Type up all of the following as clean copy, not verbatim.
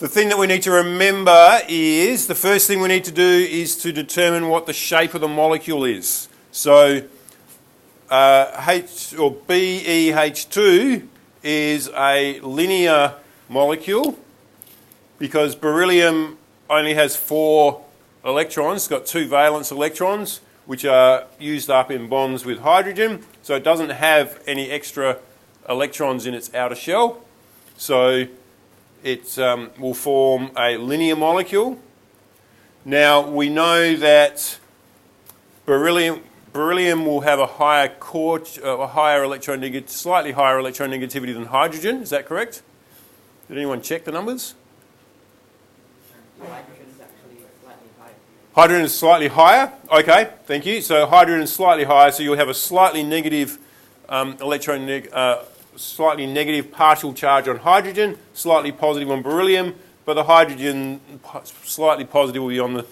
the thing that we need to remember is, the first thing we need to do is to determine what the shape of the molecule is. So BeH2 is a linear molecule because beryllium only has 4 electrons. It's got 2 valence electrons, which are used up in bonds with hydrogen. So it doesn't have any extra electrons in its outer shell. So it will form a linear molecule. Now we know that beryllium will have a higher slightly higher electronegativity than hydrogen. Is that correct? Did anyone check the numbers? Hydrogen is actually slightly higher. Hydrogen is slightly higher. Okay, thank you. So hydrogen is slightly higher, so you'll have a slightly negative slightly negative partial charge on hydrogen, slightly positive on beryllium, but the hydrogen slightly positive will be on the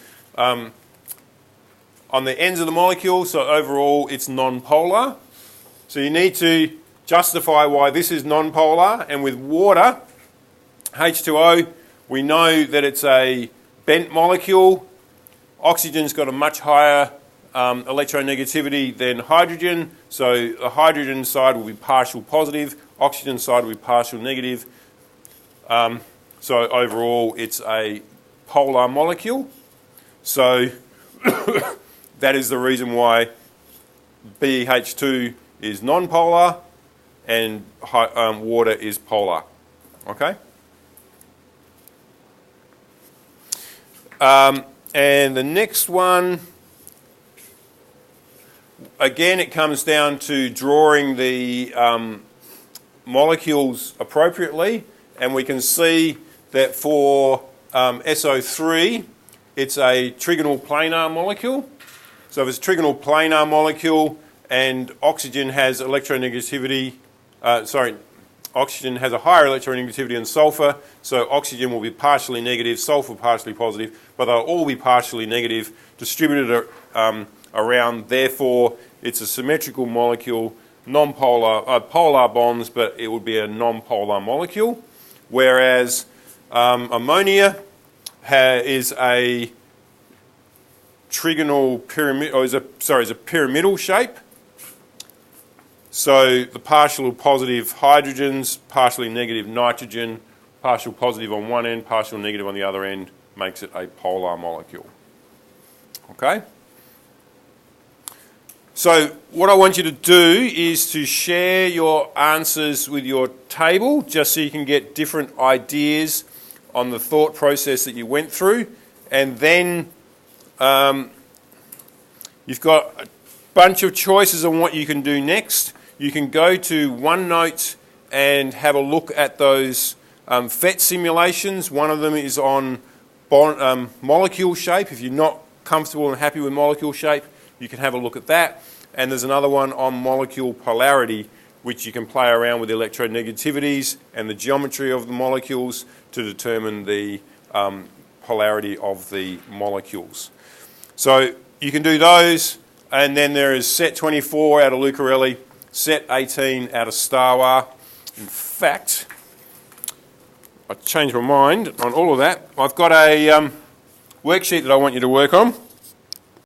ends of the molecule, so overall it's non-polar. So you need to justify why this is non-polar, and with water, H2O, we know that it's a bent molecule. Oxygen's got a much higher electronegativity than hydrogen, so the hydrogen side will be partial positive, oxygen side will be partial negative. So overall it's a polar molecule. So that is the reason why BeH2 is non-polar and water is polar. Okay? And the next one, again, it comes down to drawing the molecules appropriately, and we can see that for SO3, it's a trigonal planar molecule. So if it's a trigonal planar molecule and oxygen has electronegativity, oxygen has a higher electronegativity than sulfur, so oxygen will be partially negative, sulfur partially positive, but they'll all be partially negative, distributed around. Therefore, it's a symmetrical molecule, non-polar, polar bonds, but it would be a non-polar molecule. Whereas ammonia is a trigonal pyramid, or is a pyramidal shape. So the partial positive hydrogens, partially negative nitrogen, partial positive on one end, partial negative on the other end, makes it a polar molecule. Okay? So what I want you to do is to share your answers with your table, just so you can get different ideas on the thought process that you went through. And then you've got a bunch of choices on what you can do next. You can go to OneNote and have a look at those PhET simulations. One of them is on molecule shape. If you're not comfortable and happy with molecule shape, you can have a look at that. And there's another one on molecule polarity, which you can play around with the electronegativities and the geometry of the molecules to determine the polarity of the molecules. So you can do those, and then there is set 24 out of Lucarelli, set 18 out of Starwar. In fact, I changed my mind on all of that. I've got a worksheet that I want you to work on.